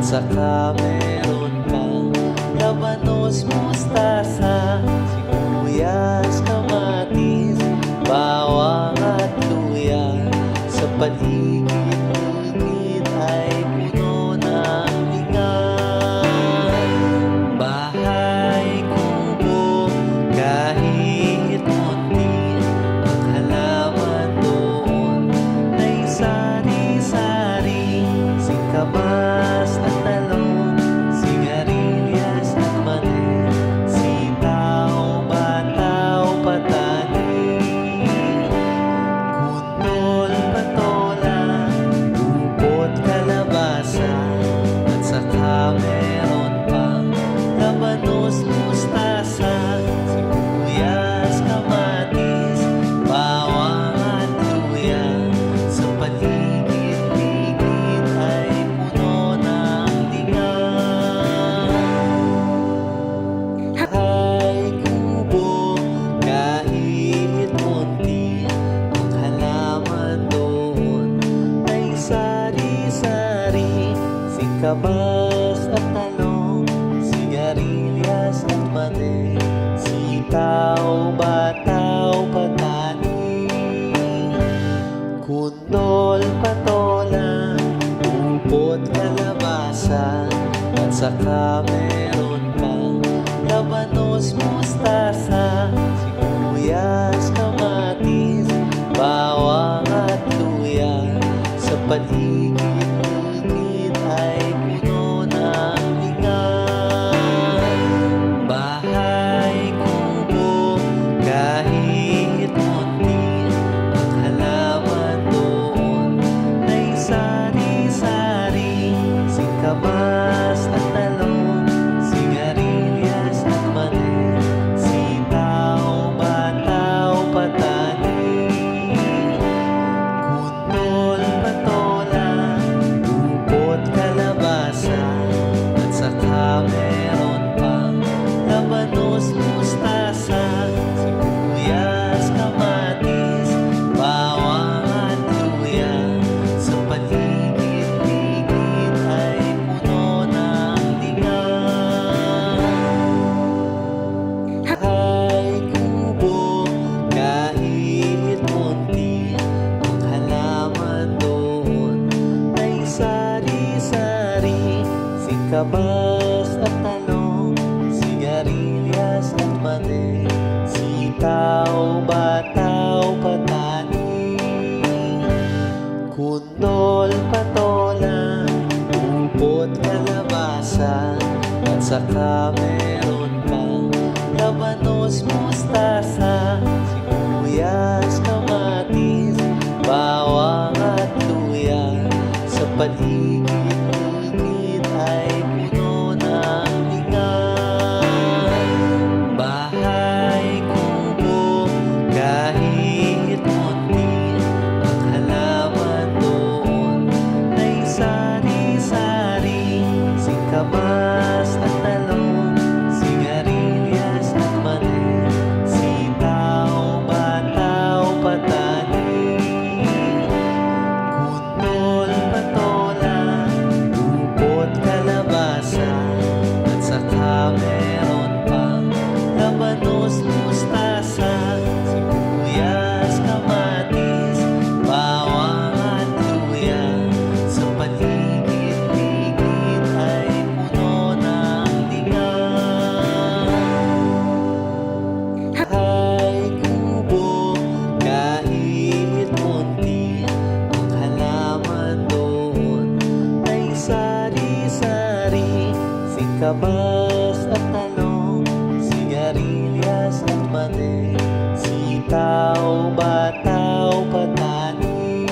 saka meron pang labanos, mustasa, sibuyas, kamatis, bawang at luya. Sa paligid-ligid ay puno ng ligan. Bahay kubo kahit munti, ang halaman doon ay sari-sari, singkamas at talong, sigarilyas at mani, sitaw, bataw, patani, kundol, patola, upot, kalabasa, at saka meron pang labanos, mustasa, sibuyas, kamatis, bawang at luya. Sa paligid-ligid ay puno ng ligan. Bahay kubo kahit munti, ang halaman doon ay sari-sari, singkamas at talong, sigarilyas at mani, sitaw, bataw, patani, kundol, patola, upot, kalabasa, at saka meron pang labanos, mustasa, sibuyas, kamatis, bawang at luya. Sa paligid-ligid ay puno ng ligan. Bahay kubo kahit munti, ang halaman doon ay sari-sari, singkamas at talong, sigarilyas at mani, sitaw, bataw, patani, kundol, patola, upot, kalabasa, at saka meron pang labanos, mustasa, sibuyas, kamatis, bawang at luya. Sa paligid-ligid ay puno ng ligan. Bahay kubo kahit munti, ang halaman doon ay sari-sari, singkamas at talong, sigarilyas at mani, sitaw, bataw, patani, kundol, patola, upot, kalabasa, at saka meron pang labanos, mustasa, sibuyas, kamatis, bawang at luya. Sa paligid-ligid ay puno ng ligan. Bahay kubo kahit munti, ang halaman doon ay sari-sari, singkamas at talong, sigarilyas at mani, sitaw, bataw, patani, kundol, patola, upot, kalabasa, at saka meron pang labanos, mustasa, sibuyas, kamatis, bawang at luya. Sa paligid-ligid ay puno ng ligan. Bahay kubo kahit munti, ang halaman doon ay sari-sari, singkamas at talong, sigarilyas at mani, sitaw, bataw, patani,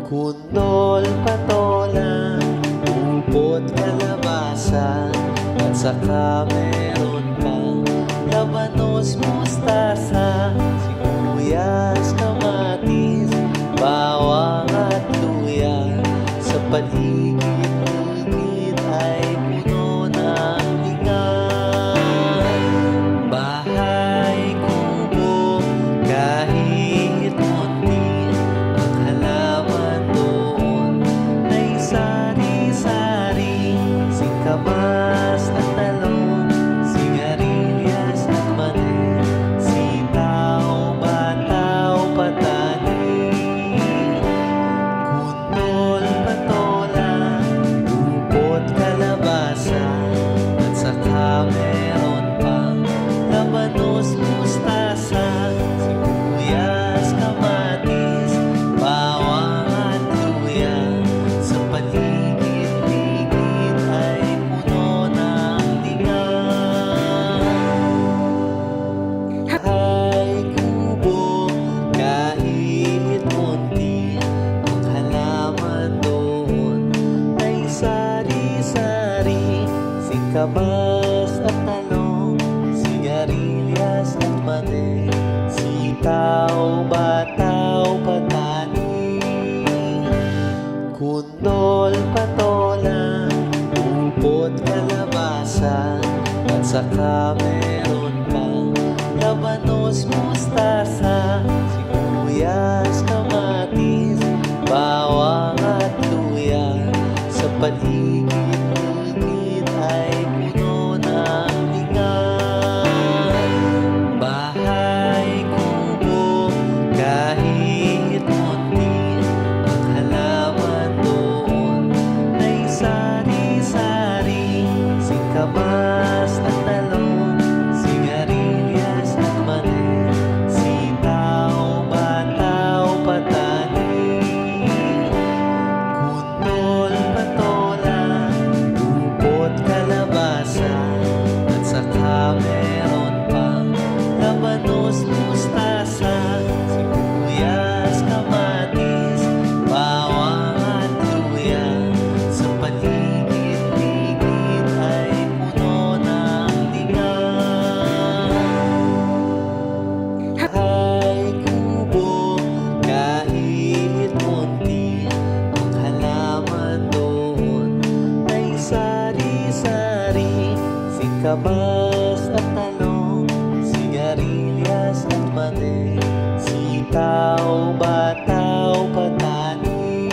kundol, patola, upot, kalabasa, at saka meron pang labanos, mustasa, sibuyas, kamatis, bawang at luya. Sa paligid-ligid ay puno ng ligan. Bahay kubo kahit munti, ang halaman doon ay sari-sari, singkamas at talong, sigarilyas at mani, sitaw, bataw, patani, kundol, patola, upot, kalabasa, at saka meron pang labanos, mustasa, sibuyas, kamatis, bawang at luya. Sa paligid-ligid ay puno ng ligan. Bahay, kubo, kahit munti, ang halaman doon ay sari-sari, singkamas at talong, sigarilyas at mani, sitaw, bataw, patani, kundol, patola, upot, kalabasa, at saka meron pang labanos, mustasa, sibuyas, kamatis, bawang at luya. Sa paligid-ligid ay puno ng ligan. Bahay, kubo, kahit munti, ang halaman doon ay sari-sari, singkamas at talong, sigarilyas at mani, sitaw, bataw, patani,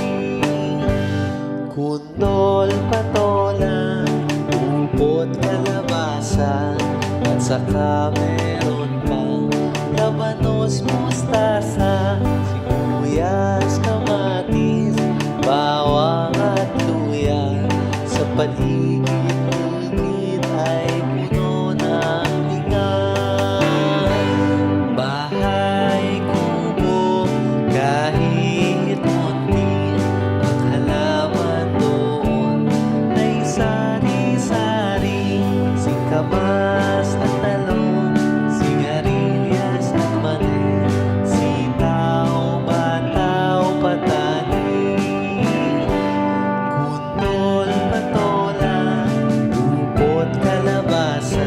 kundol, patola, upot, kalabasa, at saka meron pang labanos, mustasa, sibuyas, kamatis, bawang at luya. Sa paligid-ligid ay puno ng ligan. Bahay, kubo, kahit munti, ang halaman doon ay sari-sari, singkamas at talong, sigarilyas at mani, sitaw, bataw, patani, kundol, patola, upot, kalabasa,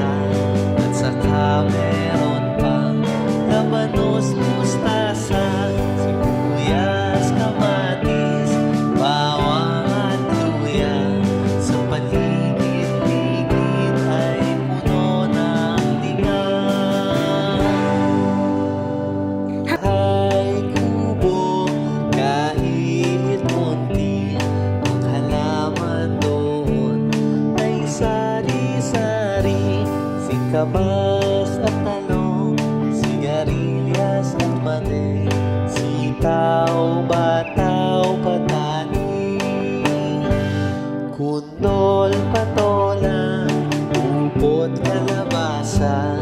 at saka meron pang labanos, mustasa, sibuyas, kamatis, bawang at luya. Sa paligid-ligid ay puno ng ligan. Bahay, kubo, kahit munti, ang halaman doon ay sari-sari, singkamas at talong, sigarilyas at mani, sitaw, bataw, patani, kundol, patola, upot, kalabasa,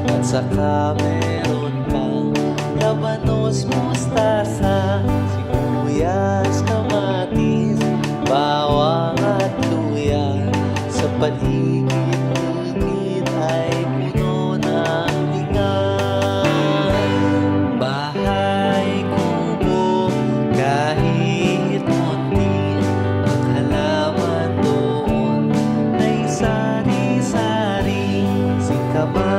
at saka meron pang labanos, mustasa, sibuyas, kamatis, bawang at luya. Sa paligid-ligid ay puno ng ligan. Bahay, kubo, kahit munti, ang halaman doon ay sari-sari, singkamas